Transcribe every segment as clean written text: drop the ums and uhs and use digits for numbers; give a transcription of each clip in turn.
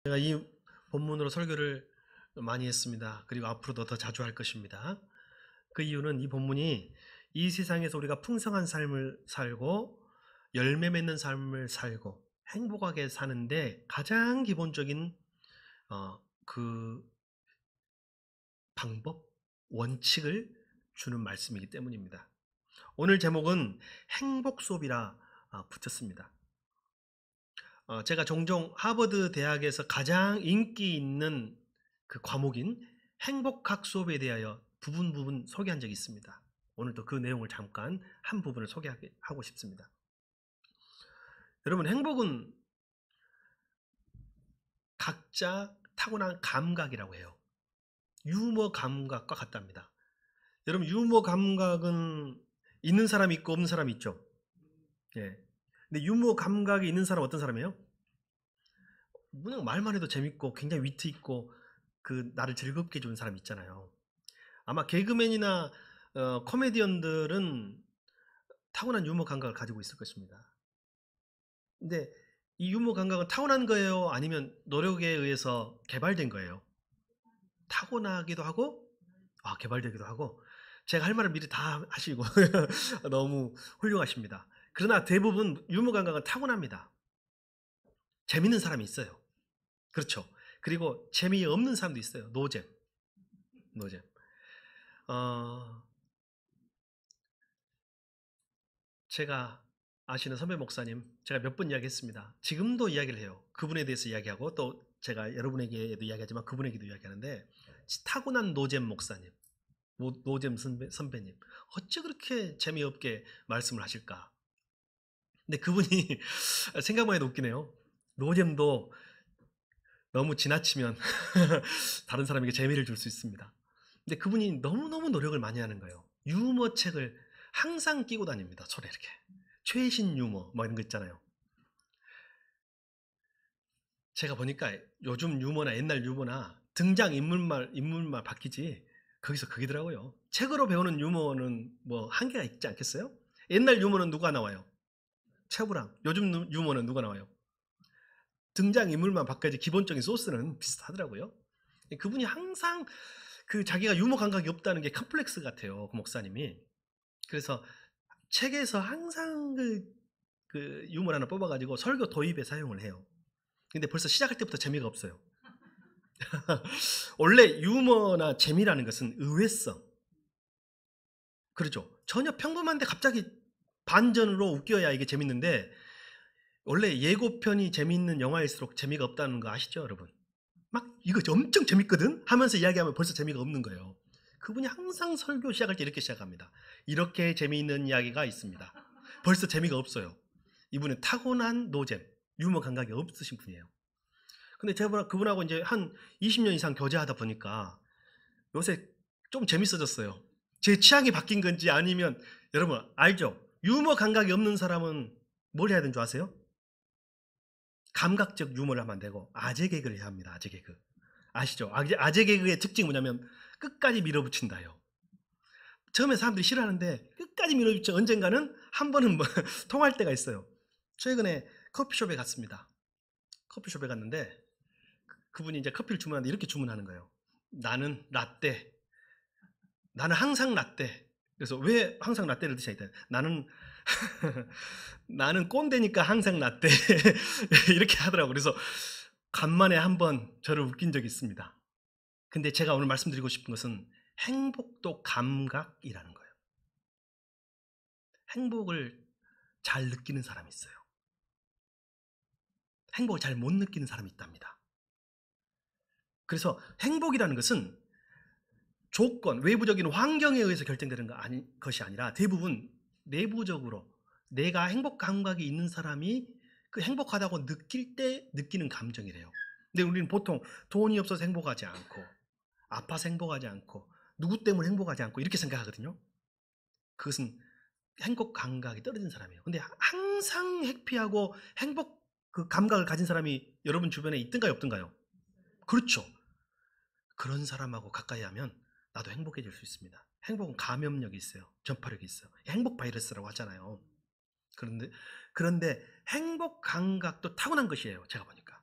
제가 이 본문으로 설교를 많이 했습니다. 그리고 앞으로도 더 자주 할 것입니다. 그 이유는 이 본문이 이 세상에서 우리가 풍성한 삶을 살고 열매 맺는 삶을 살고 행복하게 사는데 가장 기본적인 그 방법, 원칙을 주는 말씀이기 때문입니다. 오늘 제목은 행복 수업이라 붙였습니다. 제가 종종 하버드 대학에서 가장 인기 있는 그 과목인 행복학 수업에 대하여 부분 소개한 적이 있습니다. 오늘도 그 내용을 잠깐 한 부분을 소개하고 싶습니다. 여러분, 행복은 각자 타고난 감각이라고 해요. 유머 감각과 같답니다. 여러분, 유머 감각은 있는 사람이 있고 없는 사람이 있죠. 예. 근데 유머 감각이 있는 사람은 어떤 사람이에요? 그냥 말만 해도 재밌고 굉장히 위트 있고 그 나를 즐겁게 해주는 사람 있잖아요. 아마 개그맨이나 코미디언들은 타고난 유머 감각을 가지고 있을 것입니다. 근데 이 유머 감각은 타고난 거예요? 아니면 노력에 의해서 개발된 거예요? 타고나기도 하고 개발되기도 하고. 제가 할 말을 미리 다 하시고 너무 훌륭하십니다. 그러나 대부분 유머 감각은 타고납니다. 재밌는 사람이 있어요. 그렇죠. 그리고 재미없는 사람도 있어요. 노잼. 어, 제가 아시는 선배 목사님, 제가 몇 번 이야기했습니다. 지금도 이야기를 해요. 그분에 대해서 이야기하고 또 제가 여러분에게도 이야기하지만 그분에게도 이야기하는데, 타고난 노잼 목사님, 노잼 선배님, 어찌 그렇게 재미없게 말씀을 하실까? 근데 그분이 생각만 해도 웃기네요. 노잼도 너무 지나치면 다른 사람에게 재미를 줄 수 있습니다. 근데 그분이 너무너무 노력을 많이 하는 거예요. 유머 책을 항상 끼고 다닙니다. 손에 이렇게. 최신 유머 뭐 이런 거 있잖아요. 제가 보니까 요즘 유머나 옛날 유머나 등장 인물만 바뀌지 거기서 그기더라고요. 책으로 배우는 유머는 뭐 한계가 있지 않겠어요? 옛날 유머는 누가 나와요? 최불암. 요즘 유머는 누가 나와요? 등장 인물만 바뀌지 기본적인 소스는 비슷하더라고요. 그분이 항상 그 자기가 유머 감각이 없다는 게 컴플렉스 같아요. 그 목사님이. 그래서 책에서 항상 그 유머를 하나 뽑아가지고 설교 도입에 사용을 해요. 근데 벌써 시작할 때부터 재미가 없어요. 원래 유머나 재미라는 것은 의외성. 그렇죠. 전혀 평범한데 갑자기 반전으로 웃겨야 이게 재밌는데, 원래 예고편이 재미있는 영화일수록 재미가 없다는 거 아시죠, 여러분? 막 이거 엄청 재밌거든 하면서 이야기하면 벌써 재미가 없는 거예요. 그분이 항상 설교 시작할 때 이렇게 시작합니다. 이렇게 재미있는 이야기가 있습니다. 벌써 재미가 없어요. 이분은 타고난 노잼, 유머 감각이 없으신 분이에요. 근데 제가 그분하고 이제 한 20년 이상 교제하다 보니까 요새 좀 재밌어졌어요. 제 취향이 바뀐 건지 아니면, 여러분 알죠? 유머 감각이 없는 사람은 뭘 해야 되는 줄 아세요? 감각적 유머를 하면 안 되고 아재 개그를 해야 합니다. 아재 개그. 아시죠? 아재 개그의 특징이 뭐냐면 끝까지 밀어붙인다요. 처음에 사람들이 싫어하는데 끝까지 밀어붙여 언젠가는 한 번은 뭐 통할 때가 있어요. 최근에 커피숍에 갔습니다. 커피숍에 갔는데 그분이 이제 커피를 주문하는데 이렇게 주문하는 거예요. 나는 라떼. 나는 항상 라떼. 그래서 왜 항상 라떼를 드셔야 돼? 나는 꼰대니까 항상 라떼. 이렇게 하더라고요. 그래서 간만에 한번 저를 웃긴 적이 있습니다. 근데 제가 오늘 말씀드리고 싶은 것은 행복도 감각이라는 거예요. 행복을 잘 느끼는 사람이 있어요. 행복을 잘 못 느끼는 사람이 있답니다. 그래서 행복이라는 것은 조건, 외부적인 환경에 의해서 결정되는 것이 아니라 대부분 내부적으로 내가 행복 감각이 있는 사람이 그 행복하다고 느낄 때 느끼는 감정이래요. 근데 우리는 보통 돈이 없어서 행복하지 않고, 아파서 행복하지 않고, 누구 때문에 행복하지 않고 이렇게 생각하거든요. 그것은 행복 감각이 떨어진 사람이에요. 근데 항상 해피하고 행복 그 감각을 가진 사람이 여러분 주변에 있든가요, 없든가요? 그렇죠. 그런 사람하고 가까이 하면 나도 행복해질 수 있습니다. 행복은 감염력이 있어요. 전파력이 있어요. 행복 바이러스라고 하잖아요. 그런데 행복 감각도 타고난 것이에요. 제가 보니까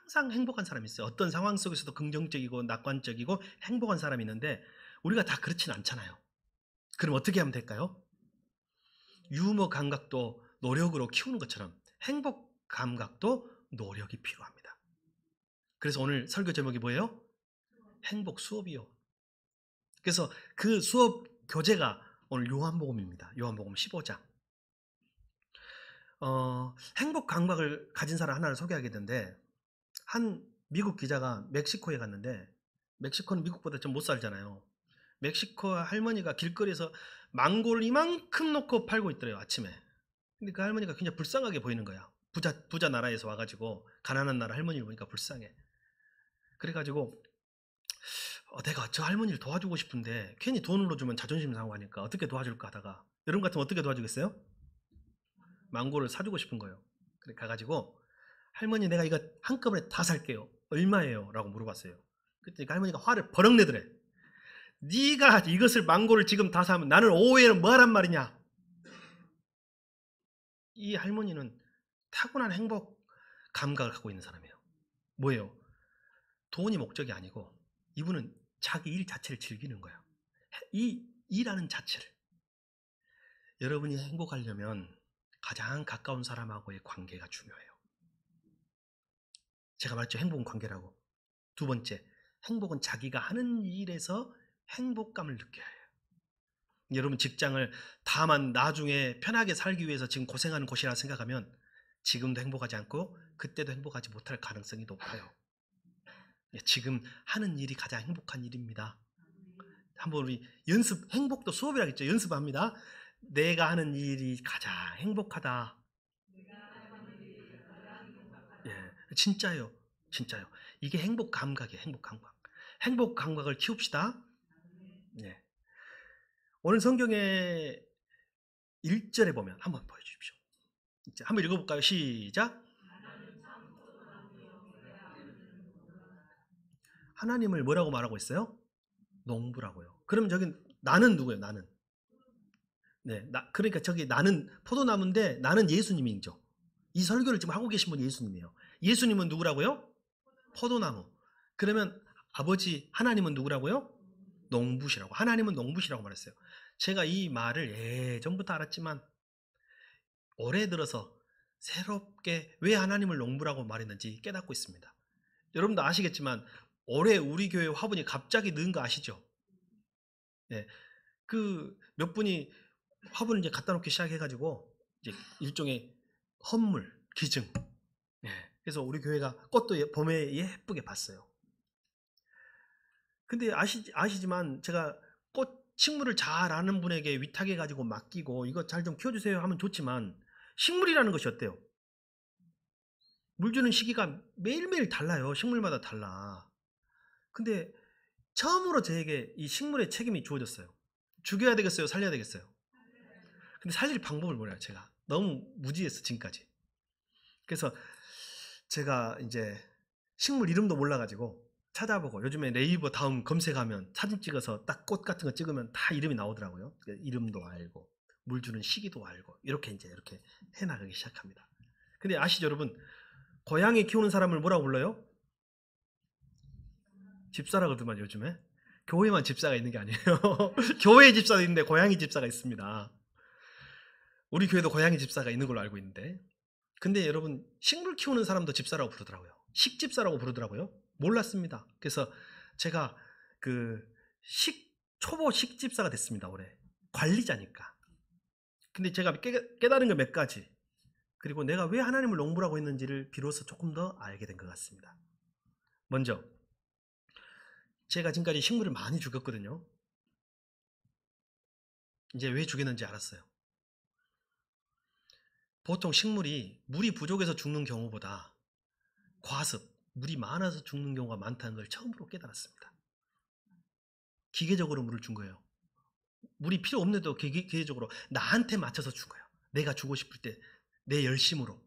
항상 행복한 사람이 있어요. 어떤 상황 속에서도 긍정적이고 낙관적이고 행복한 사람이 있는데 우리가 다 그렇진 않잖아요. 그럼 어떻게 하면 될까요? 유머 감각도 노력으로 키우는 것처럼 행복 감각도 노력이 필요합니다. 그래서 오늘 설교 제목이 뭐예요? 행복 수업이요. 그래서 그 수업 교재가 오늘 요한복음입니다. 요한복음 15장. 행복 감각을 가진 사람 하나를 소개하게 되는데 한 미국 기자가 멕시코에 갔는데 멕시코는 미국보다 좀 못 살잖아요. 멕시코 할머니가 길거리에서 망고를 이만큼 놓고 팔고 있더래요, 아침에. 근데 그 할머니가 굉장히 불쌍하게 보이는 거야. 부자 나라에서 와가지고 가난한 나라 할머니를 보니까 불쌍해. 그래가지고 내가 저 할머니를 도와주고 싶은데 괜히 돈으로 주면 자존심 상하니까 어떻게 도와줄까 하다가 여러분 같으면 어떻게 도와주겠어요? 망고를 사주고 싶은 거예요. 그래 가가지고 할머니 내가 이거 한꺼번에 다 살게요. 얼마예요? 라고 물어봤어요. 그랬더니 그 할머니가 화를 버럭 내더래. 네가 이것을 망고를 지금 다 사면 나는 오후에는 뭐 하란 말이냐. 이 할머니는 타고난 행복 감각을 갖고 있는 사람이에요. 뭐예요? 돈이 목적이 아니고 이분은 자기 일 자체를 즐기는 거예요. 이 일하는 자체를. 여러분이 행복하려면 가장 가까운 사람하고의 관계가 중요해요. 제가 말했죠. 행복은 관계라고. 두 번째, 행복은 자기가 하는 일에서 행복감을 느껴야 해요. 여러분 직장을 다만 나중에 편하게 살기 위해서 지금 고생하는 곳이라 생각하면 지금도 행복하지 않고 그때도 행복하지 못할 가능성이 높아요. 지금 하는 일이 가장 행복한 일입니다. 한번 우리 연습, 행복도 수업이라겠죠. 연습합니다. 내가 하는 일이 가장 행복하다. 예, 진짜요. 진짜요. 이게 행복 감각이에요. 행복 감각. 행복 감각을 키웁시다. 예. 오늘 성경의 1절에 보면 한번 보여주십시오. 한번 읽어볼까요? 시작. 하나님을 뭐라고 말하고 있어요? 농부라고요. 그럼 저기 나는 누구예요? 나는. 네, 그러니까 저기 나는 포도나무인데 나는 예수님이죠. 이 설교를 지금 하고 계신 분이 예수님이에요. 예수님은 누구라고요? 포도나무. 그러면 아버지 하나님은 누구라고요? 농부시라고. 하나님은 농부시라고 말했어요. 제가 이 말을 예전부터 알았지만 올해 들어서 새롭게 왜 하나님을 농부라고 말했는지 깨닫고 있습니다. 여러분도 아시겠지만 올해 우리 교회 화분이 갑자기 는 거 아시죠? 네, 그 몇 분이 화분을 이제 갖다 놓기 시작해가지고 이제 일종의 헌물, 기증. 네, 그래서 우리 교회가 꽃도 봄에 예쁘게 봤어요. 근데 아시지만 제가 꽃 식물을 잘 아는 분에게 위탁해가지고 맡기고 이거 잘 좀 키워주세요 하면 좋지만 식물이라는 것이 어때요? 물 주는 시기가 매일매일 달라요. 식물마다 달라. 근데 처음으로 저에게 이 식물의 책임이 주어졌어요. 죽여야 되겠어요? 살려야 되겠어요? 근데 살릴 방법을 몰라요. 제가 너무 무지했어 지금까지. 그래서 제가 이제 식물 이름도 몰라가지고 찾아보고 요즘에 네이버 다음 검색하면 사진 찍어서 딱 꽃 같은 거 찍으면 다 이름이 나오더라고요. 이름도 알고 물 주는 시기도 알고 이렇게 이제 이렇게 해나가기 시작합니다. 근데 아시죠 여러분? 고양이 키우는 사람을 뭐라고 불러요? 집사라 그러더만 요즘에. 교회만 집사가 있는 게 아니에요. 교회 집사도 있는데 고양이 집사가 있습니다. 우리 교회도 고양이 집사가 있는 걸로 알고 있는데. 근데 여러분 식물 키우는 사람도 집사라고 부르더라고요. 식집사라고 부르더라고요. 몰랐습니다. 그래서 제가 그 초보 식집사가 됐습니다. 올해. 관리자니까. 근데 제가 깨달은 거 몇 가지. 그리고 내가 왜 하나님을 농부라고 했는지를 비로소 조금 더 알게 된 것 같습니다. 먼저 제가 지금까지 식물을 많이 죽였거든요. 이제 왜 죽였는지 알았어요. 보통 식물이 물이 부족해서 죽는 경우보다 과습, 물이 많아서 죽는 경우가 많다는 걸 처음으로 깨달았습니다. 기계적으로 물을 준 거예요. 물이 필요 없는데도 기계적으로 나한테 맞춰서 준 거예요. 내가 주고 싶을 때 내 열심으로.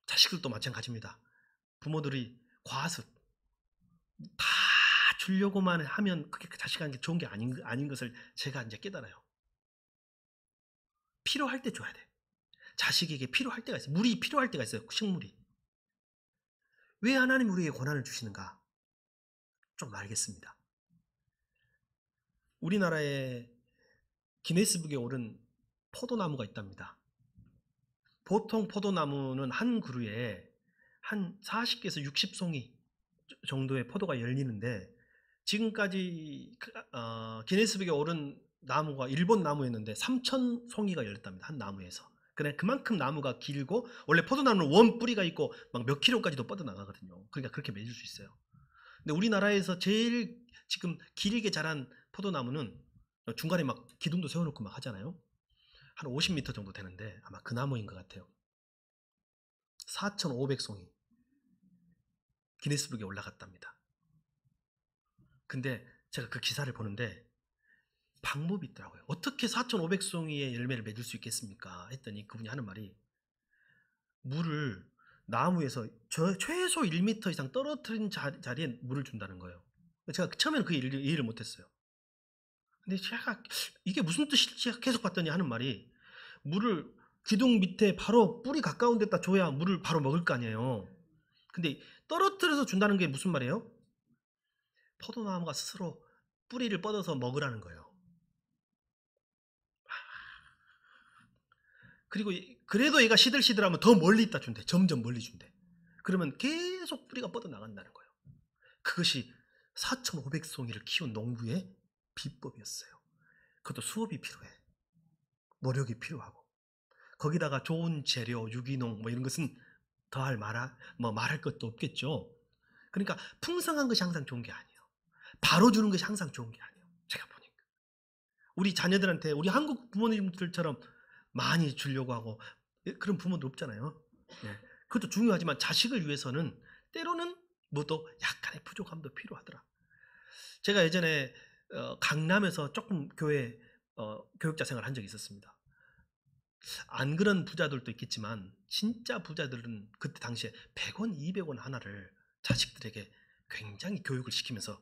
자식들도 마찬가지입니다. 부모들이 과습 다 주려고만 하면 그게 자식한테 좋은 게 아닌 것을 제가 이제 깨달아요. 필요할 때 줘야 돼. 자식에게 필요할 때가 있어요. 물이 필요할 때가 있어요. 식물이. 왜 하나님이 우리에게 고난을 주시는가? 좀 알겠습니다. 우리나라에 기네스북에 오른 포도나무가 있답니다. 보통 포도나무는 한 그루에 한 40개에서 60송이 정도의 포도가 열리는데, 지금까지 기네스북에 오른 나무가 일본 나무였는데 3,000송이가 열렸답니다. 한 나무에서. 그만큼 나무가 길고, 원래 포도나무는 원 뿌리가 있고 막 몇 킬로까지도 뻗어나가거든요. 그러니까 그렇게 맺을 수 있어요. 근데 우리나라에서 제일 지금 길게 자란 포도나무는 중간에 막 기둥도 세워놓고 막 하잖아요. 한 50m 정도 되는데 아마 그 나무인 것 같아요. 4,500송이 기네스북에 올라갔답니다. 근데 제가 그 기사를 보는데 방법이 있더라고요. 어떻게 4,500송이의 열매를 맺을 수 있겠습니까? 했더니 그분이 하는 말이, 물을 나무에서 최소 1m 이상 떨어뜨린 자리에 물을 준다는 거예요. 제가 처음에는 그 이해를 못했어요. 근데 제가 이게 무슨 뜻일지 계속 봤더니 하는 말이, 물을 기둥 밑에 바로 뿌리 가까운 데다 줘야 물을 바로 먹을 거 아니에요. 근데 떨어뜨려서 준다는 게 무슨 말이에요? 포도나무가 스스로 뿌리를 뻗어서 먹으라는 거예요. 그리고 그래도 얘가 시들시들하면 더 멀리 있다 준대. 점점 멀리 준대. 그러면 계속 뿌리가 뻗어나간다는 거예요. 그것이 4,500송이를 키운 농부의 비법이었어요. 그것도 수업이 필요해. 노력이 필요하고. 거기다가 좋은 재료, 유기농 뭐 이런 것은 말할 것도 없겠죠. 그러니까 풍성한 것이 항상 좋은 게 아니에요. 바로 주는 것이 항상 좋은 게 아니에요. 제가 보니까. 우리 자녀들한테 우리 한국 부모님들처럼 많이 주려고 하고 그런 부모들 없잖아요. 네. 그것도 중요하지만 자식을 위해서는 때로는 뭐도 약간의 부족함도 필요하더라. 제가 예전에 강남에서 조금 교회 교육자 생활을 한 적이 있었습니다. 안 그런 부자들도 있겠지만 진짜 부자들은 그때 당시에 100원, 200원 하나를 자식들에게 굉장히 교육을 시키면서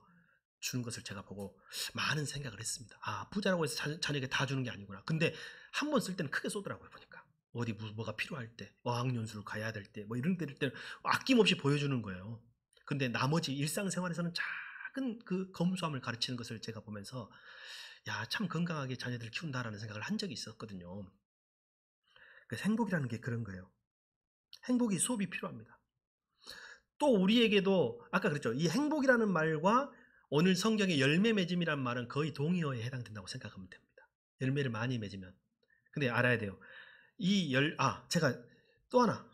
주는 것을 제가 보고 많은 생각을 했습니다. 아, 부자라고 해서 자녀에게 다 주는 게 아니구나. 근데 한 번 쓸 때는 크게 쏘더라고요. 보니까 어디 뭐가 필요할 때, 어학연수를 가야 될 때, 뭐 이런 때를 아낌없이 보여주는 거예요. 근데 나머지 일상생활에서는 작은 그 검소함을 가르치는 것을 제가 보면서, 야, 참 건강하게 자녀들을 키운다라는 생각을 한 적이 있었거든요. 그래서 행복이라는 게 그런 거예요. 행복이 수업이 필요합니다. 또 우리에게도 아까 그랬죠. 이 행복이라는 말과 오늘 성경의 열매 맺음이란 말은 거의 동의어에 해당된다고 생각하면 됩니다. 열매를 많이 맺으면. 근데 알아야 돼요. 제가 또 하나.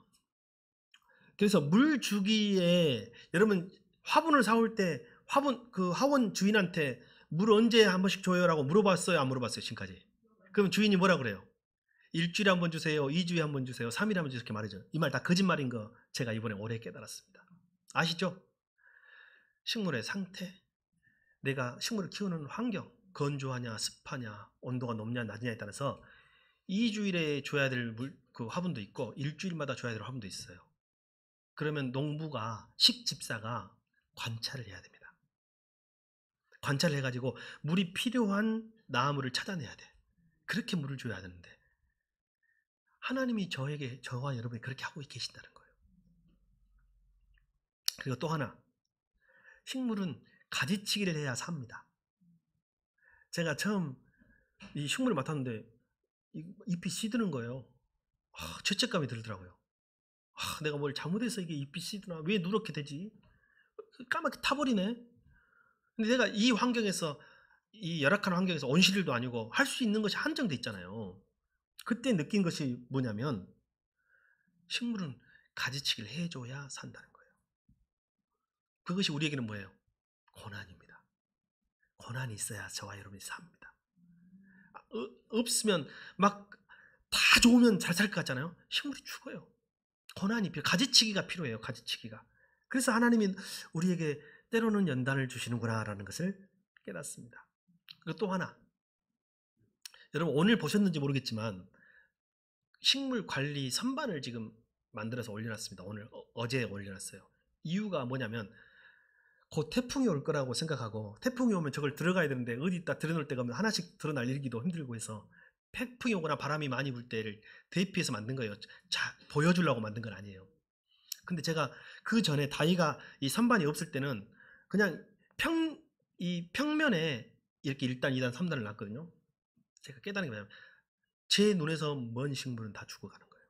그래서 물 주기에 여러분 화분을 사올 때 화원 주인한테 물 언제 한 번씩 줘요라고 물어봤어요? 안 물어봤어요? 지금까지? 그럼 주인이 뭐라 그래요? 일주일에 한 번 주세요. 2주에 한 번 주세요. 3일에 한 번 주세요. 이렇게 말이죠. 이 말 다 거짓말인 거 제가 이번에 올해 깨달았습니다. 아시죠? 식물의 상태, 내가 식물을 키우는 환경, 건조하냐, 습하냐, 온도가 높냐, 낮냐에 따라서 2주일에 줘야 될 그 화분도 있고 일주일마다 줘야 될 화분도 있어요. 그러면 식집사가 관찰을 해야 됩니다. 관찰을 해가지고 물이 필요한 나무를 찾아내야 돼. 그렇게 물을 줘야 되는데 하나님이 저와 여러분이 그렇게 하고 계신다는 거예요. 그리고 또 하나, 식물은 가지치기를 해야 삽니다. 제가 처음 이 식물을 맡았는데 잎이 시드는 거예요. 죄책감이 들더라고요. 내가 뭘 잘못해서 이게 잎이 시드나? 왜 누렇게 되지? 까맣게 타버리네. 근데 내가 이 환경에서, 이 열악한 환경에서 온실일도 아니고 할 수 있는 것이 한정돼 있잖아요. 그때 느낀 것이 뭐냐면 식물은 가지치기를 해줘야 산다는 거예요. 그것이 우리에게는 뭐예요? 고난입니다. 고난이 있어야 저와 여러분이 삽니다. 없으면 막 다 좋으면 잘 살 것 같잖아요. 식물이 죽어요. 고난이 가지치기가 필요해요. 가지치기가. 그래서 하나님이 우리에게 때로는 연단을 주시는구나라는 것을 깨닫습니다. 그리고 또 하나, 여러분 오늘 보셨는지 모르겠지만 식물 관리 선반을 지금 만들어서 올려놨습니다. 어제 올려놨어요. 이유가 뭐냐면 곧 태풍이 올 거라고 생각하고, 태풍이 오면 저걸 들어가야 되는데 어디다 들어놓을 데가 없는, 하나씩 들어날리기도 힘들고 해서 태풍이 오거나 바람이 많이 불 때를 대피해서 만든 거예요. 보여주려고 만든 건 아니에요. 근데 제가 그 전에 다이가 이 선반이 없을 때는 그냥 이 평면에 이렇게 1단, 2단, 3단을 놨거든요. 제가 깨달은 게 뭐냐면 제 눈에서 먼 식물은 다 죽어가는 거예요.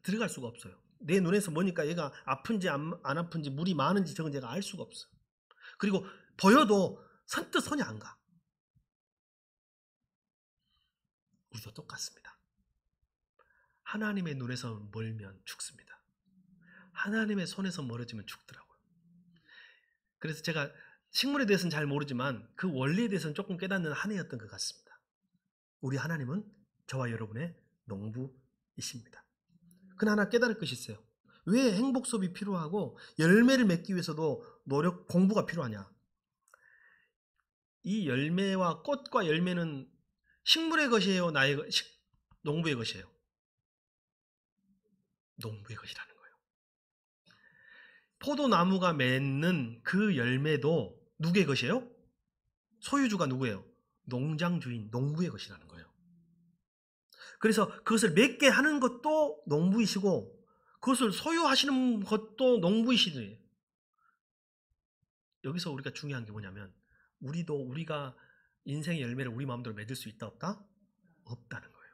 들어갈 수가 없어요. 내 눈에서 뭐니까 얘가 아픈지 안 아픈지 물이 많은지 적은지 제가 알 수가 없어요. 그리고 보여도 선뜻 손이 안 가. 우리도 똑같습니다. 하나님의 눈에서 멀면 죽습니다. 하나님의 손에서 멀어지면 죽더라고요. 그래서 제가 식물에 대해서는 잘 모르지만 그 원리에 대해서는 조금 깨닫는 한 해였던 것 같습니다. 우리 하나님은 저와 여러분의 농부이십니다. 그러나 깨달을 것이 있어요. 왜 행복 수업이 필요하고 열매를 맺기 위해서도 노력, 공부가 필요하냐? 이 열매와 꽃과 열매는 식물의 것이에요? 농부의 것이에요? 농부의 것이라는 거예요. 포도나무가 맺는 그 열매도 누구의 것이에요? 소유주가 누구예요? 농장 주인, 농부의 것이라는 거예요. 그래서 그것을 맺게 하는 것도 농부이시고 그것을 소유하시는 것도 농부이시더래요. 여기서 우리가 중요한 게 뭐냐면 우리가 인생의 열매를 우리 마음대로 맺을 수 있다 없다? 없다는 거예요.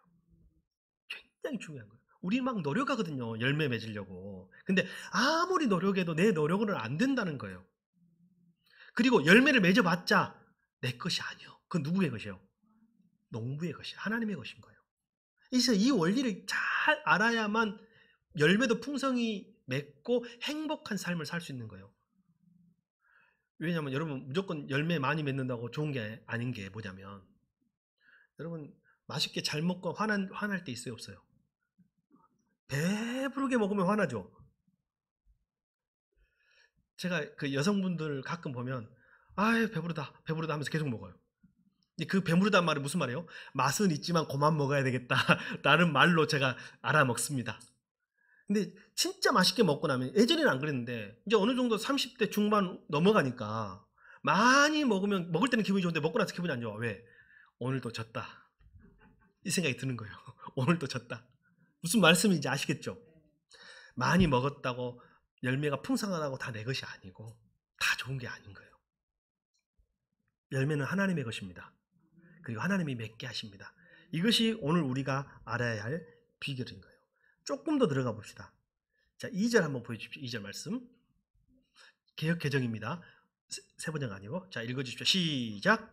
굉장히 중요한 거예요. 우리 막 노력하거든요. 열매 맺으려고. 근데 아무리 노력해도 내 노력으로는 안 된다는 거예요. 그리고 열매를 맺어봤자 내 것이 아니요. 그건 누구의 것이에요? 농부의 것이, 하나님의 것인 거예요. 그래서 이 원리를 잘 알아야만 열매도 풍성히 맺고 행복한 삶을 살 수 있는 거예요. 왜냐하면 여러분 무조건 열매 많이 맺는다고 좋은 게 아닌 게 뭐냐면 여러분 맛있게 잘 먹고 화날 때 있어요 없어요? 배부르게 먹으면 화나죠. 제가 그 여성분들 가끔 보면 아유 배부르다 하면서 계속 먹어요. 근데 그 배부르다는 말이 무슨 말이에요? 맛은 있지만 그만 먹어야 되겠다 라는 말로 제가 알아먹습니다. 근데 진짜 맛있게 먹고 나면 예전에는 안 그랬는데 이제 어느 정도 30대 중반 넘어가니까 많이 먹으면 먹을 때는 기분이 좋은데 먹고 나서 기분이 안 좋아. 왜? 오늘도 졌다. 이 생각이 드는 거예요. 오늘도 졌다. 무슨 말씀인지 아시겠죠? 많이 먹었다고 열매가 풍성하다고 다 내 것이 아니고 다 좋은 게 아닌 거예요. 열매는 하나님의 것입니다. 그리고 하나님이 맺게 하십니다. 이것이 오늘 우리가 알아야 할 비결인 거예요. 조금 더 들어가 봅시다. 자, 2절 한번 보여주십시오. 2절 말씀. 개역 개정입니다. 세 번째가 아니고. 자, 읽어주십시오. 시작.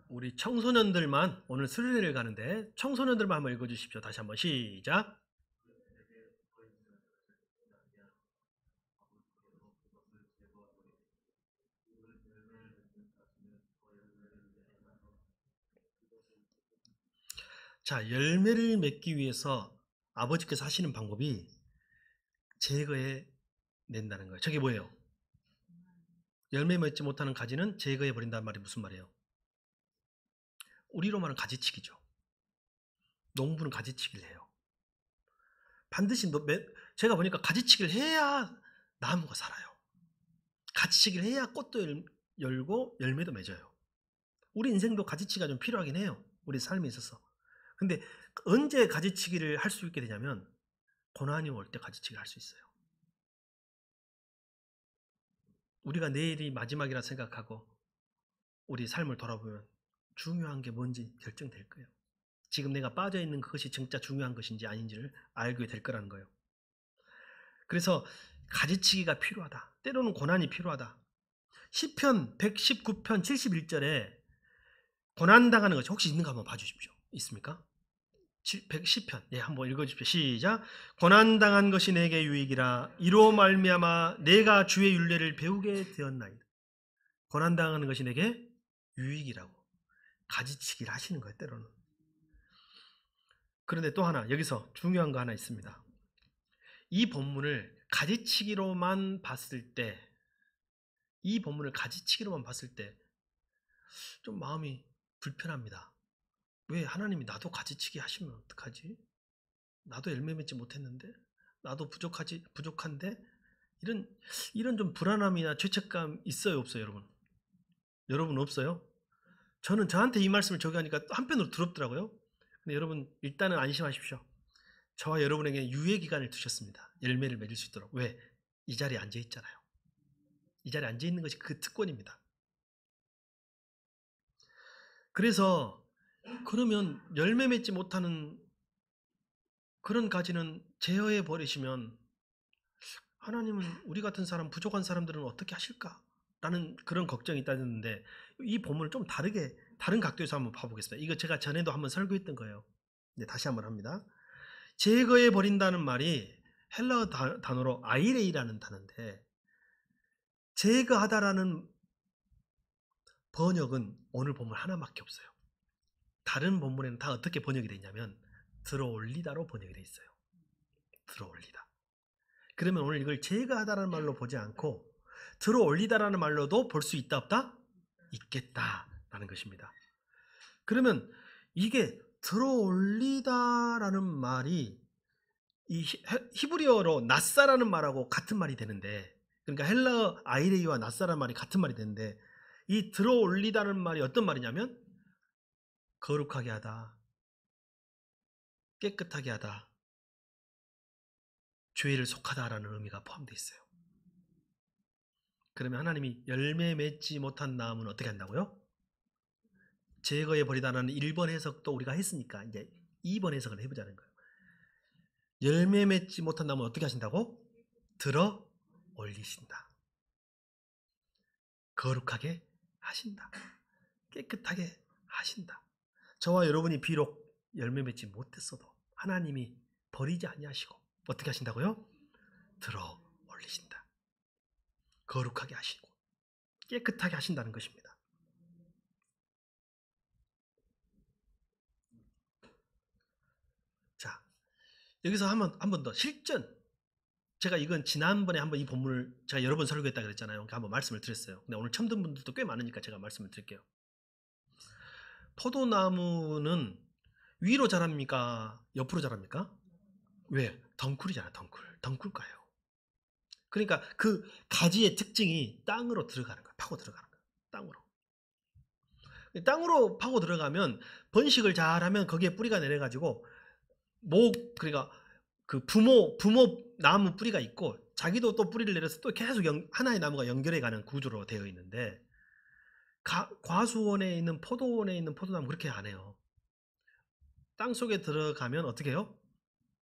우리 청소년들만 오늘 수련회를 가는데 청소년들만 한번 읽어주십시오. 다시 한번 시작. 자, 열매를 맺기 위해서 아버지께서 하시는 방법이 제거해 낸다는 거예요. 저게 뭐예요? 열매 맺지 못하는 가지는 제거해 버린다는 말이 무슨 말이에요? 우리로 말하는 가지치기죠. 농부는 가지치기를 해요. 반드시 제가 보니까 가지치기를 해야 나무가 살아요. 가지치기를 해야 꽃도 열고 열매도 맺어요. 우리 인생도 가지치기가 좀 필요하긴 해요. 우리 삶에 있어서. 근데 언제 가지치기를 할 수 있게 되냐면 고난이 올 때 가지치기를 할 수 있어요. 우리가 내일이 마지막이라 생각하고 우리 삶을 돌아보면 중요한 게 뭔지 결정될 거예요. 지금 내가 빠져있는 그것이 진짜 중요한 것인지 아닌지를 알게 될 거라는 거예요. 그래서 가지치기가 필요하다. 때로는 고난이 필요하다. 시편 119편 71절에 고난당하는 것이 혹시 있는가 한번 봐주십시오. 있습니까? 110편 한번 읽어주십시오. 시작. 고난당한 것이 내게 유익이라 이로 말미암아 내가 주의 율례를 배우게 되었나이다. 고난당하는 것이 내게 유익이라고 가지치기를 하시는 거예요. 때로는. 그런데 또 하나 여기서 중요한 거 하나 있습니다. 이 본문을 가지치기로만 봤을 때 좀 마음이 불편합니다. 왜 하나님이 나도 가지치기 하시면 어떡하지? 나도 열매 맺지 못했는데 나도 부족한데 이런 좀 불안함이나 죄책감 있어요, 없어요, 여러분? 여러분 없어요? 저는 저한테 이 말씀을 적용하니까 한편으로 두렵더라고요. 근데 여러분 일단은 안심하십시오. 저와 여러분에게 유예 기간을 두셨습니다. 열매를 맺을 수 있도록. 왜? 이 자리에 앉아 있잖아요. 이 자리에 앉아 있는 것이 그 특권입니다. 그래서 그러면 열매 맺지 못하는 그런 가지는 제어해 버리시면 하나님은 우리 같은 사람, 부족한 사람들은 어떻게 하실까? 라는 그런 걱정이 있다는데 이 본문을 좀 다른 각도에서 한번 봐보겠습니다. 이거 제가 전에도 한번 설교했던 거예요. 네, 다시 한번 합니다. 제거해 버린다는 말이 헬라어 단어로 아이레이라는 단어인데 제거하다라는 번역은 오늘 본문 하나밖에 없어요. 다른 본문에는 다 어떻게 번역이 되어 있냐면 들어올리다로 번역이 되어 있어요. 들어올리다. 그러면 오늘 이걸 제거하다라는 말로 보지 않고 들어올리다라는 말로도 볼 수 있다 없다? 있겠다라는 것입니다. 그러면 이게 들어올리다라는 말이 이 히브리어로 나사라는 말하고 같은 말이 되는데, 그러니까 헬라어 아이레이와 나사라는 말이 같은 말이 되는데 이 들어올리다는 말이 어떤 말이냐면 거룩하게 하다, 깨끗하게 하다, 죄를 속하다라는 의미가 포함되어 있어요. 그러면 하나님이 열매 맺지 못한 나무는 어떻게 한다고요? 제거해 버리다라는 1번 해석도 우리가 했으니까 이제 2번 해석을 해보자는 거예요. 열매 맺지 못한 나무는 어떻게 하신다고? 들어 올리신다. 거룩하게 하신다. 깨끗하게 하신다. 저와 여러분이 비록 열매 맺지 못했어도 하나님이 버리지 아니하시고 어떻게 하신다고요? 들어 올리신다. 거룩하게 하시고 깨끗하게 하신다는 것입니다. 자, 여기서 한 번 더 실전. 제가 이건 지난번에 한번 이 본문을 제가 여러 번 설교했다 그랬잖아요. 그러니까 한번 말씀을 드렸어요. 근데 오늘 처음 듣는 분들도 꽤 많으니까 제가 말씀을 드릴게요. 포도나무는 위로 자랍니까? 옆으로 자랍니까? 왜? 덩쿨이잖아, 덩쿨가요. 그러니까 그 가지의 특징이 땅으로 들어가는 거야. 파고 들어가는 거야. 땅으로 파고 들어가면 번식을 잘하면 거기에 뿌리가 내려가지고 그러니까 그 부모 나무 뿌리가 있고 자기도 또 뿌리를 내려서 또 계속 하나의 나무가 연결해가는 구조로 되어 있는데 과수원에 있는 포도원에 있는 포도나무 그렇게 안 해요. 땅 속에 들어가면 어떻게 해요?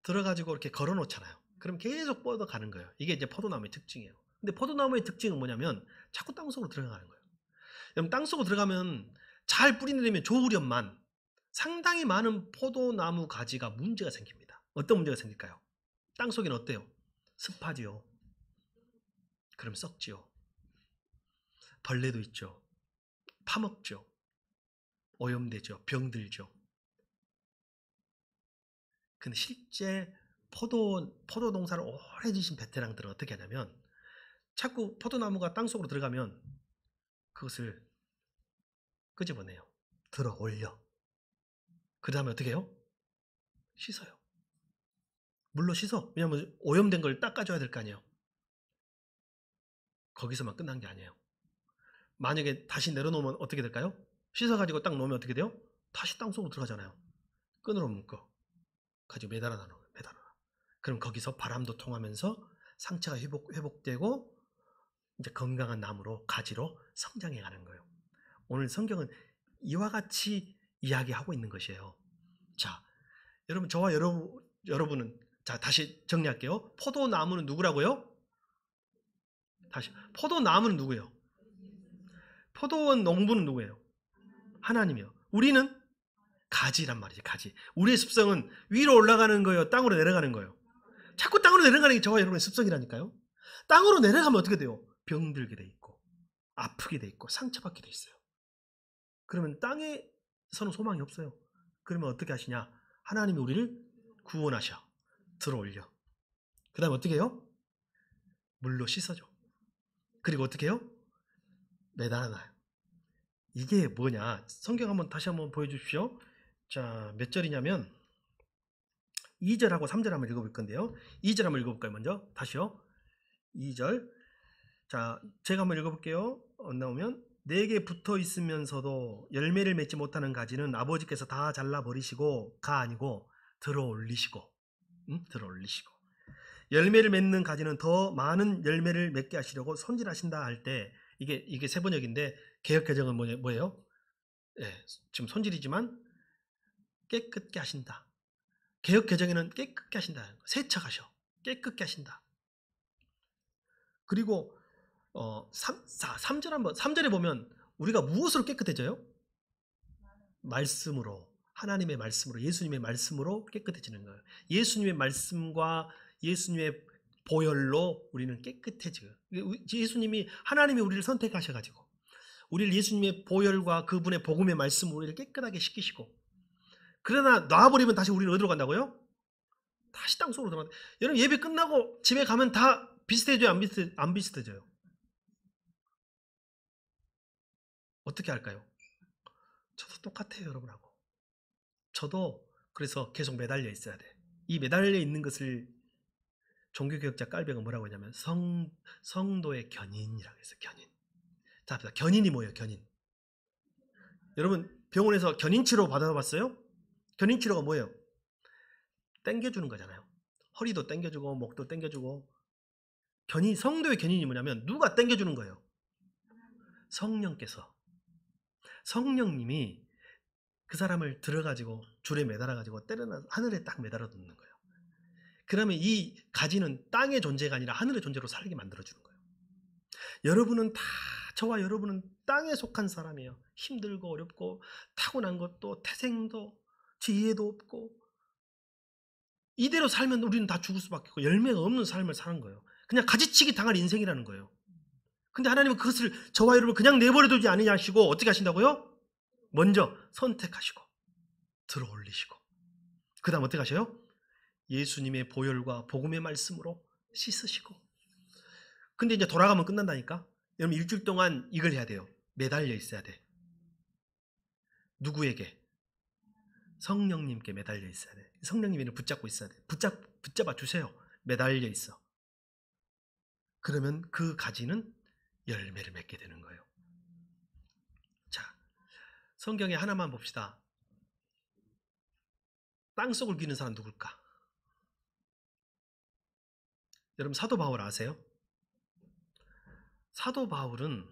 들어가지고 이렇게 걸어 놓잖아요. 그럼 계속 뻗어가는 거예요. 이게 이제 포도나무의 특징이에요. 근데 포도나무의 특징은 뭐냐면 자꾸 땅 속으로 들어가는 거예요. 그럼 땅 속으로 들어가면 잘 뿌리 내리면 좋으련만 상당히 많은 포도나무 가지가 문제가 생깁니다. 어떤 문제가 생길까요? 땅 속에는 어때요? 습하지요. 그럼 썩지요. 벌레도 있죠. 파먹죠. 오염되죠. 병들죠. 근데 실제 포도 농사를 오래 지신 베테랑들은 어떻게 하냐면 자꾸 포도나무가 땅속으로 들어가면 그것을 끄집어내요. 들어 올려. 그 다음에 어떻게 해요? 씻어요. 물로 씻어. 왜냐하면 오염된 걸 닦아줘야 될 거 아니에요. 거기서만 끝난 게 아니에요. 만약에 다시 내려놓으면 어떻게 될까요? 씻어가지고 딱 놓으면 어떻게 돼요? 다시 땅속으로 들어가잖아요. 끈으로 묶어. 가지고 매달아 놔. 그럼 거기서 바람도 통하면서 상처가 회복되고 이제 건강한 나무로 가지로 성장해 가는 거예요. 오늘 성경은 이와 같이 이야기하고 있는 것이에요. 자, 여러분 저와 여러분은 자 다시 정리할게요. 포도나무는 누구라고요? 다시 포도나무는 누구예요? 포도원 농부는 누구예요? 하나님이요. 우리는 가지란 말이죠. 가지. 우리의 습성은 위로 올라가는 거예요? 땅으로 내려가는 거예요? 자꾸 땅으로 내려가는 게 저와 여러분의 습성이라니까요. 땅으로 내려가면 어떻게 돼요? 병들게 돼 있고 아프게 돼 있고 상처받게 돼 있어요. 그러면 땅에서는 소망이 없어요. 그러면 어떻게 하시냐? 하나님이 우리를 구원하셔. 들어올려. 그 다음에 어떻게 해요? 물로 씻어줘. 그리고 어떻게 해요? 매달아놔요. 이게 뭐냐? 성경 다시 한번 보여주십시오. 자, 몇 절이냐면 2절하고 3절 한번 읽어볼 건데요. 2절 한번 읽어볼까요? 먼저 다시요. 2절. 자, 제가 한번 읽어볼게요. 나오면 내게 붙어 있으면서도 열매를 맺지 못하는 가지는 아버지께서 다 잘라버리시고 가 아니고 들어 올리시고, 들어 올리시고, 열매를 맺는 가지는 더 많은 열매를 맺게 하시려고 손질하신다 할 때, 이게 세 번역인데 개역 개정은 뭐예요? 예, 지금 손질이지만 깨끗게 하신다. 개역 개정에는 깨끗게 하신다. 세척하셔. 깨끗게 하신다. 그리고 3절에 보면 우리가 무엇으로 깨끗해져요? 말씀으로, 하나님의 말씀으로, 예수님의 말씀으로 깨끗해지는 거예요. 예수님의 말씀과 예수님의 보혈로 우리는 깨끗해져요. 예수님이, 하나님이 우리를 선택하셔가지고 우리를 예수님의 보혈과 그분의 복음의 말씀으로 우리를 깨끗하게 시키시고, 그러나 놔버리면 다시 우리는 어디로 간다고요? 다시 땅속으로 들어간다. 여러분, 예배 끝나고 집에 가면 다 비슷해져요? 안 비슷해져요? 어떻게 할까요? 저도 똑같아요, 여러분하고. 저도 그래서 계속 매달려 있어야 돼. 이 매달려 있는 것을 종교개혁자 깔베가 뭐라고 하냐면 성도의 견인이라고 했어요. 견인. 자, 견인이 뭐예요? 견인. 여러분, 병원에서 견인치료 받아봤어요? 견인치료가 뭐예요? 땡겨주는 거잖아요. 허리도 땡겨주고 목도 땡겨주고. 성도의 견인이 뭐냐면 누가 땡겨주는 거예요? 성령께서. 성령님이 그 사람을 들어가지고 줄에 매달아가지고 때려놔 하늘에 딱 매달아 놓는 거예요. 그러면 이 가지는 땅의 존재가 아니라 하늘의 존재로 살게 만들어주는 거예요. 여러분은 다, 저와 여러분은 땅에 속한 사람이에요. 힘들고 어렵고 타고난 것도 태생도 지혜도 없고, 이대로 살면 우리는 다 죽을 수밖에 없고 열매가 없는 삶을 사는 거예요. 그냥 가지치기 당할 인생이라는 거예요. 근데 하나님은 그것을 저와 여러분을 그냥 내버려 두지 않으시고 어떻게 하신다고요? 먼저 선택하시고 들어 올리시고, 그 다음 어떻게 하셔요? 예수님의 보혈과 복음의 말씀으로 씻으시고. 근데 이제 돌아가면 끝난다니까. 여러분, 일주일 동안 이걸 해야 돼요. 매달려 있어야 돼. 누구에게? 성령님께 매달려 있어야 돼. 성령님을 붙잡고 있어야 돼. 붙잡아 주세요. 매달려 있어. 그러면 그 가지는 열매를 맺게 되는 거예요. 자, 성경에 하나만 봅시다. 땅속을 기는 사람 누굴까? 여러분, 사도 바울 아세요? 사도 바울은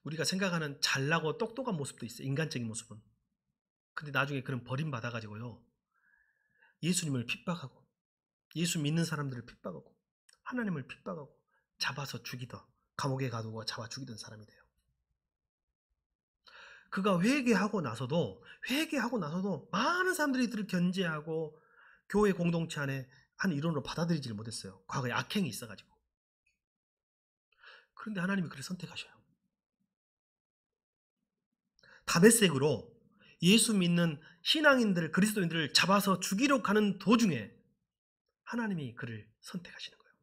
우리가 생각하는 잘나고 똑똑한 모습도 있어요. 인간적인 모습은. 근데 나중에 그런 버림받아가지고요, 예수님을 핍박하고 예수 믿는 사람들을 핍박하고 하나님을 핍박하고 잡아서 죽이던, 감옥에 가두고 잡아 죽이던 사람이 돼요. 그가 회개하고 나서도 많은 사람들이 그를 견제하고 교회 공동체 안에 한 일원으로 받아들이지를 못했어요. 과거에 악행이 있어가지고. 그런데 하나님이 그를 선택하셔요. 다메섹으로 예수 믿는 신앙인들을, 그리스도인들을 잡아서 죽이러 가는 도중에 하나님이 그를 선택하시는 거예요.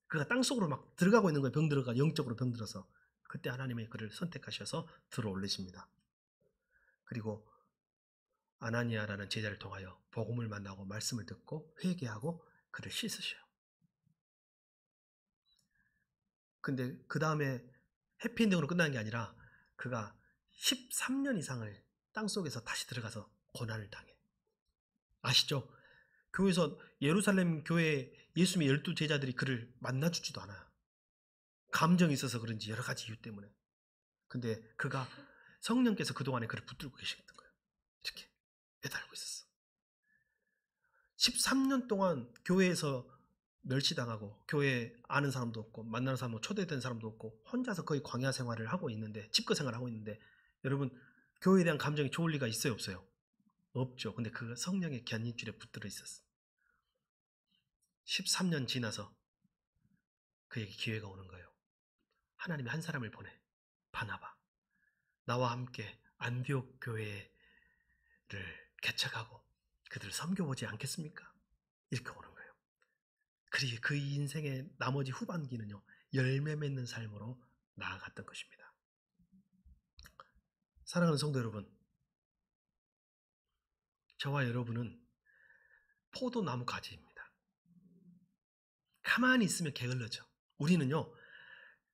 그가 땅속으로 막 들어가고 있는 거예요. 병들어가, 영적으로 병들어서. 그때 하나님이 그를 선택하셔서 들어 올리십니다. 그리고 아나니아라는 제자를 통하여 복음을 만나고 말씀을 듣고 회개하고 그를 씻으셔요. 근데 그 다음에 해피엔딩으로 끝나는 게 아니라 그가 13년 이상을 땅속에서 다시 들어가서 고난을 당해. 아시죠? 교회에서, 예루살렘 교회 예수님의 12 제자들이 그를 만나주지도 않아요. 감정이 있어서 그런지 여러 가지 이유 때문에. 근데 그가, 성령께서 그동안에 그를 붙들고 계셨던 거예요. 이렇게 매달고 있었어. 13년 동안 교회에서 멸시당하고 교회 아는 사람도 없고 만나는 사람도, 초대된 사람도 없고 혼자서 거의 광야 생활을 하고 있는데, 집거 생활을 하고 있는데, 여러분, 교회에 대한 감정이 좋을 리가 있어요, 없어요? 없죠. 근데 그 성령의 견인줄에 붙들어 있었어. 13년 지나서 그에게 기회가 오는 거예요. 하나님이 한 사람을 보내. 바나바. 나와 함께 안디옥 교회를 개척하고 그들을 섬겨보지 않겠습니까? 이렇게 오는 거예요. 그리고 그 인생의 나머지 후반기는요, 열매 맺는 삶으로 나아갔던 것입니다. 사랑하는 성도 여러분, 저와 여러분은 포도나무 가지입니다. 가만히 있으면 게을러져. 우리는요,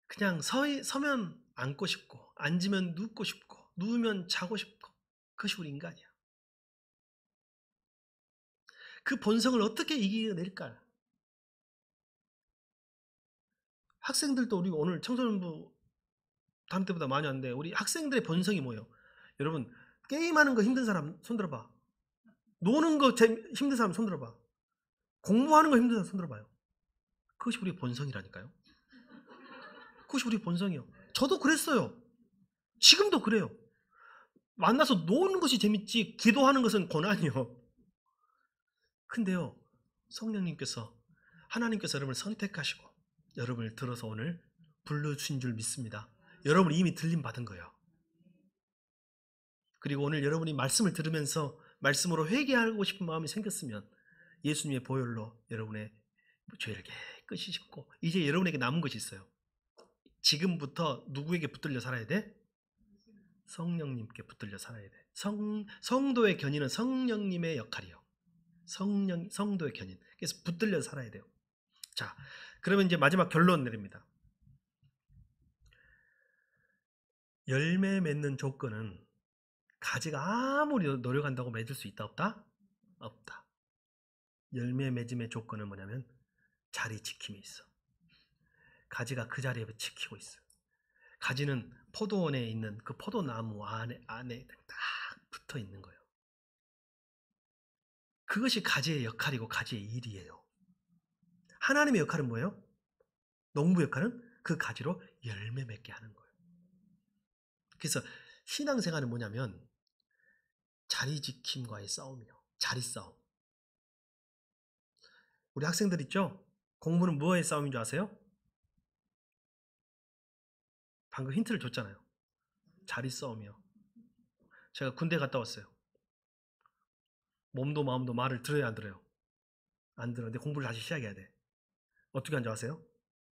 그냥 서면 앉고 싶고, 앉으면 눕고 싶고, 누우면 자고 싶고, 그것이 우리 인간이야. 그 본성을 어떻게 이겨낼까? 학생들도 우리 오늘 청소년부 다음 때보다 많이 왔는데, 우리 학생들의 본성이 뭐예요? 여러분, 게임하는 거 힘든 사람 손들어봐. 노는 거 힘든 사람 손들어봐. 공부하는 거 힘든 사람 손들어봐요. 그것이 우리 본성이라니까요. 그것이 우리 본성이요. 저도 그랬어요. 지금도 그래요. 만나서 노는 것이 재밌지 기도하는 것은 고난이요. 근데요, 성령님께서, 하나님께서 여러분을 선택하시고 여러분을 들어서 오늘 불러주신 줄 믿습니다. 여러분이 이미 들림 받은 거예요. 그리고 오늘 여러분이 말씀을 들으면서 말씀으로 회개하고 싶은 마음이 생겼으면 예수님의 보혈로 여러분의 죄를 깨끗이 씻고 이제 여러분에게 남은 것이 있어요. 지금부터 누구에게 붙들려 살아야 돼? 성령님께 붙들려 살아야 돼. 성도의 견인은 성령님의 역할이요. 성도의 견인. 그래서 붙들려 살아야 돼요. 자, 그러면 이제 마지막 결론 내립니다. 열매 맺는 조건은 가지가 아무리 노력한다고 맺을 수 있다 없다? 없다. 열매 맺음의 조건은 뭐냐면 자리 지킴이 있어. 가지가 그 자리에 지키고 있어. 가지는 포도원에 있는 그 포도나무 안에 딱 붙어 있는 거예요. 그것이 가지의 역할이고 가지의 일이에요. 하나님의 역할은 뭐예요? 농부 역할은 그 가지로 열매 맺게 하는 거예요. 그래서 신앙생활은 뭐냐면 자리 지킴과의 싸움이요. 자리 싸움. 우리 학생들 있죠? 공부는 뭐의 싸움인 줄 아세요? 방금 힌트를 줬잖아요. 자리 싸움이요. 제가 군대 갔다 왔어요. 몸도 마음도 말을 들어야 안 들어요? 안 들어. 근데 공부를 다시 시작해야 돼. 어떻게 하는지 아세요?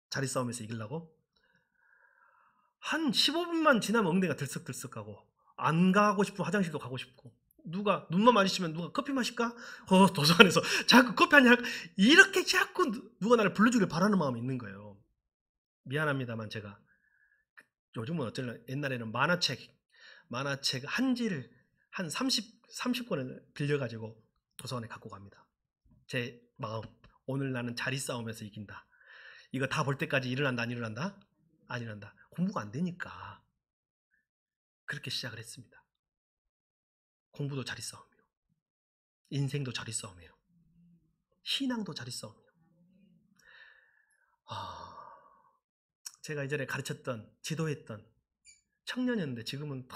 자리 싸움에서 이기려고? 한 15분만 지나면 엉덩이가 들썩들썩하고 안 가고 싶으면 화장실도 가고 싶고 누가 눈만 마주치면 누가 커피 마실까? 도서관에서 자꾸 커피 한잔 할까? 이렇게 자꾸 누가 나를 불러주길 바라는 마음이 있는 거예요. 미안합니다만 제가 요즘은 어쩔래 옛날에는 만화책 한지를 한 30권을 빌려가지고 도서관에 갖고 갑니다. 제 마음, 오늘 나는 자리 싸움에서 이긴다. 이거 다 볼 때까지 일어난다 안 일어난다? 안 일어난다. 공부가 안 되니까 그렇게 시작을 했습니다. 공부도 자리 싸움이에요. 인생도 자리 싸움이에요. 신앙도 자리 싸움이에요. 제가 이전에 가르쳤던 지도했던 청년이었는데 지금은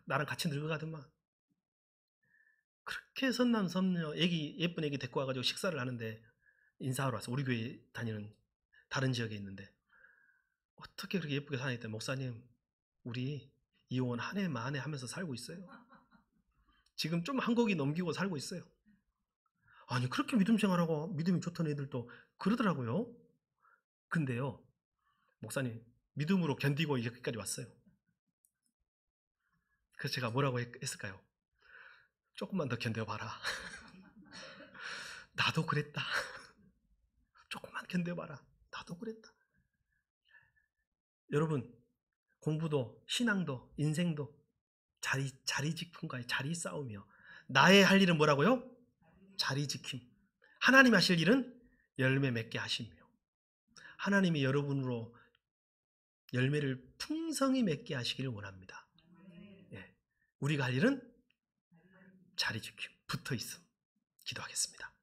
나랑 같이 늙어가더만. 그렇게 선남 선녀 예쁜 애기 데리고 와가지고 식사를 하는데 인사하러 왔어. 우리 교회 다니는 다른 지역에 있는데 어떻게 그렇게 예쁘게 사냐 했더니 목사님 우리 이혼 한 해 만에 하면서 살고 있어요. 지금 좀 한 고기 넘기고 살고 있어요. 아니 그렇게 믿음 생활하고 믿음이 좋던 애들도 그러더라고요. 근데요 목사님 믿음으로 견디고 여기까지 왔어요. 그래서 제가 뭐라고 했을까요? 조금만 더 견뎌봐라. 나도 그랬다. 조금만 견뎌봐라. 나도 그랬다. 여러분 공부도 신앙도 인생도 자리 지킴과의 자리 싸움이요. 나의 할 일은 뭐라고요? 자리 지킴. 하나님 하실 일은 열매 맺게 하시며 하나님이 여러분으로 열매를 풍성히 맺게 하시기를 원합니다. 예. 우리가 할 일은 자리 지킴, 붙어 있음. 기도하겠습니다.